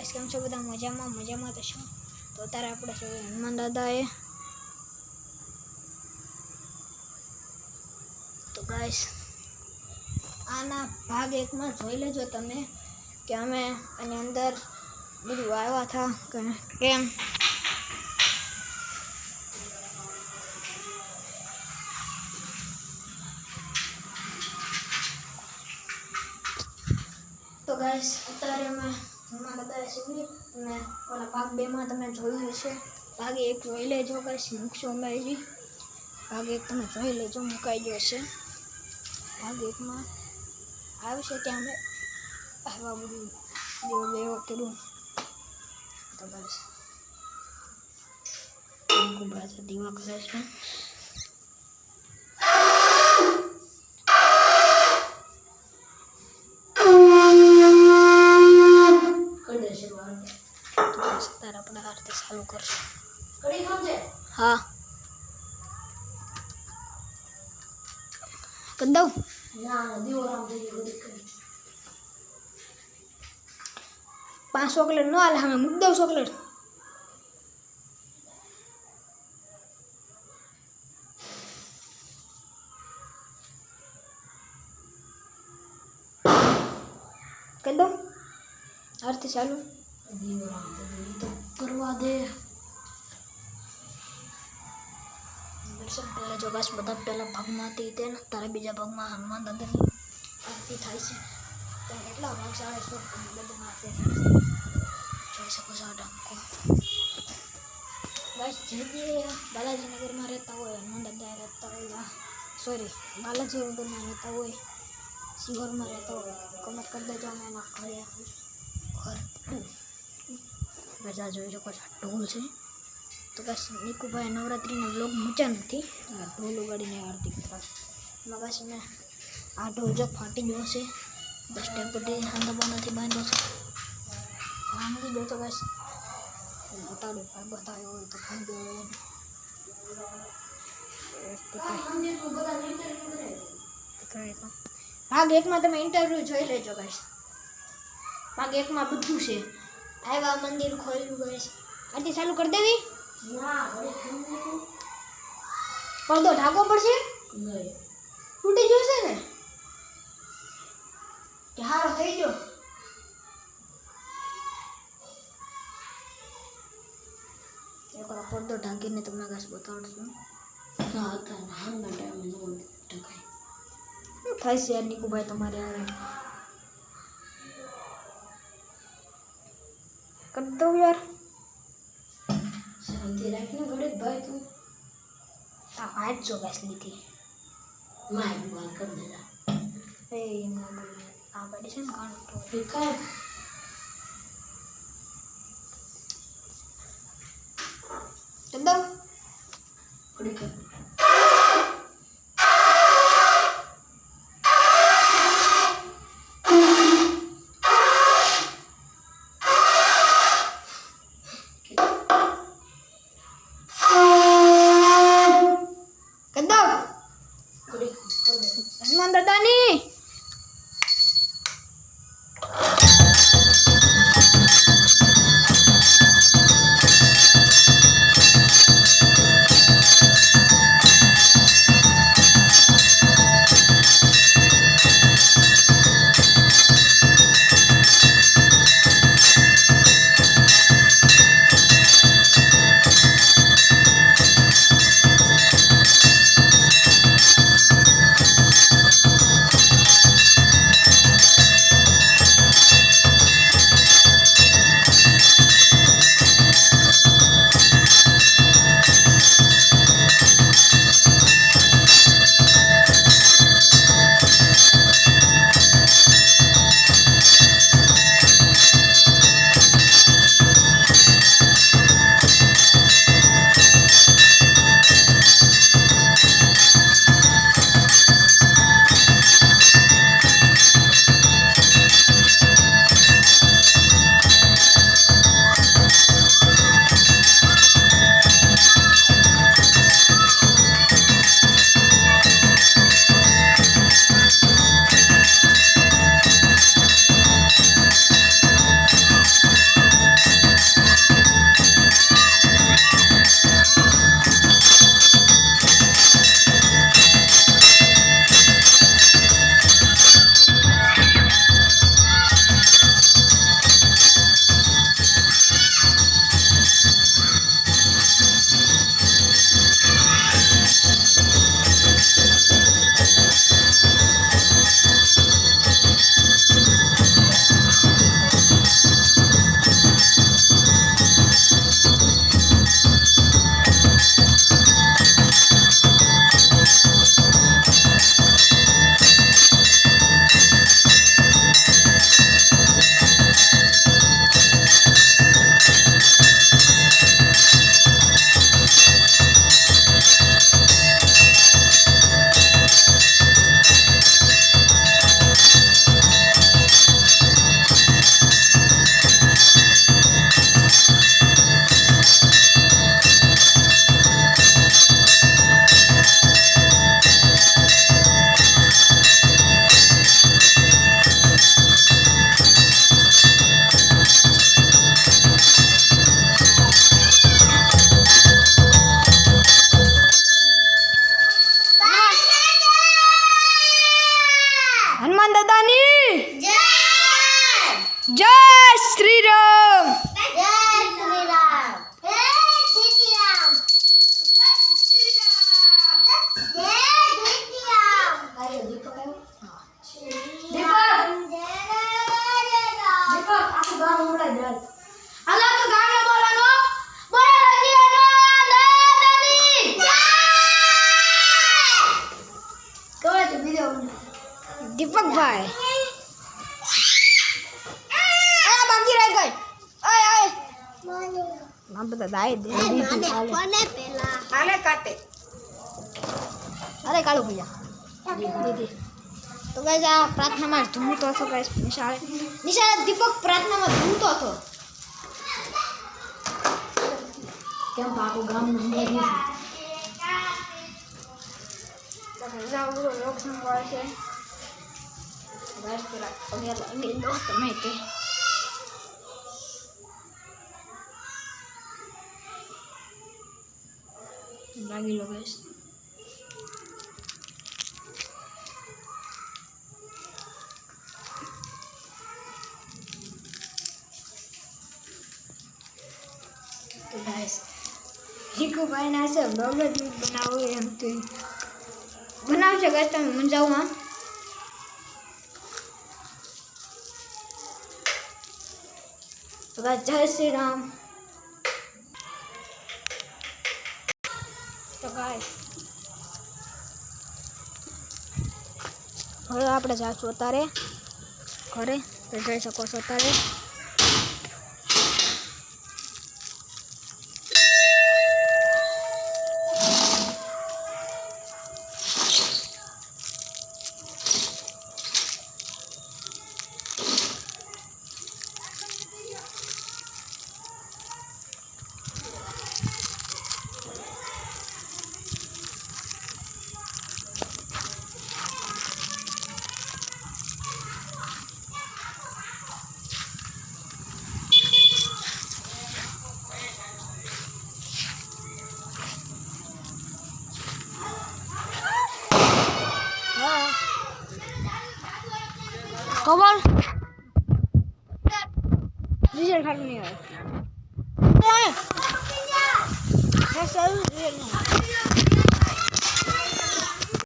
guys કેમ છો બધા મજામાં તો છો તો અત્યારે આપણે છે હનુમાન દાદાએ તો ગાઈસ આના ભાગ 1 માં જોઈ લેજો તમે કે અમે આની અંદર બધું આવ્યા હતા કેમ તો ગાઈસ અત્યારે અમે હનુમાન દાદાએ સીવી અને ઓલા ભાગ 2 માં તમે જોયું હશે ભાગ 1 જોઈ લેજો ગાઈસ મૂકશો અમે હજી ભાગ 1 તમે જોઈ લેજો મુકાઈ ગયો છે ભાગ 1 માં આવશે કે અમે આવા બધું જેવો કર્યું તો ગાઈસ ખૂબ બધા દીવા કરે છે तारा अपना आरती चालू कर कड़ी समझे हाँ कर दो ना दियो राम दे बड़ी कड़ी 5 चॉकलेट नो आले हमें मुक दो चॉकलेट कर दो आरती चालू तो करवा दे दर्शन पहले जो गाइस બધા પહેલા ભાગમાં હતી તે તારે બીજા ભાગમાં હનુમાન દાદાની આરતી થાય છે તો કેટલા ભાગ આવે છે બધામાં આરતી થાય છે જોઈ શકો છો ડાકો ગાઈસ જે બાલાજી નગરમાં રહેતા હોય હનુમાન દાદા રહેતા હોય સોરી બાલાજી નગરમાં રહેતા હોય સિહોરમાં રહેતા હોય કમેન્ટ કરી દેજો અમે એના ઘરે ઘર બધા જોઈ શકો છો ઢોલ છે તો બસ નિકુભાઈ નવરાત્રિનો બ્લોગ મૂક્યા નથી ઢોલ ઉગાડીને આરતી કરતા એમાં બસ મેં આ ઢોલ જો ફાટી ગયો છે બસ ટેપટી દબાણથી બાંધ્યો છે ભાંગી ગયો તો બસ બતાવ્યો હોય તો ભાંગી ગયો ભાગ 1 માં તમે ઇન્ટરવ્યુ જોઈ લેજો ગાઈસ ભાગ 1 માં બધું છે आया मंदिर खोलू गए आरती चालू कर देवी ना पर्दो ढाको पड़े नहीं टूटी गयो છે ને કે હારો થઈ ગયો એકવાર पर्दो ઢાંકીને તમને ગાસ બતાવશું ના હતા નાના ટાઈમે નો ઢાકાય થાય છે યાર નિકુભાઈ તમારે कर दो यार शांति रखना बड़े भाई तू आज जो गैस ली थी मैं बात कर देगा ए आप एडिशन कान तो ठीक है चंदो ठीक है हनुमान दादा नी આ બધા દાય દે દીધી હાલે કાટે અરે કાળુ ભૈયા દીદી તો ગાઈસ આ પ્રાર્થનામાં ધૂમતો હતો ગાઈસ નિશાળ દીપક પ્રાર્થનામાં ધૂમતો હતો કેમ આખું ગામ નંબર દીધું જાવ લોક્સન પડે છે ગાઈસ પેલા પગે લાગી દો તમે તે લાગી લો ગાઈસ તો ગાઈસ હીકુ ભાઈ ના છે બ્લોગ જ બનાવો એમ તો બનાવશે ગાઈસ તમે મંજાવમાં તો ગાઈસ જય શ્રી રામ તો ગાઈસ હવે આપણે જાશું અત્યારે ઘરે તો જઈ શકો છો અત્યારે કમલ રિઝલ્ટ ખાલી નહીં આવે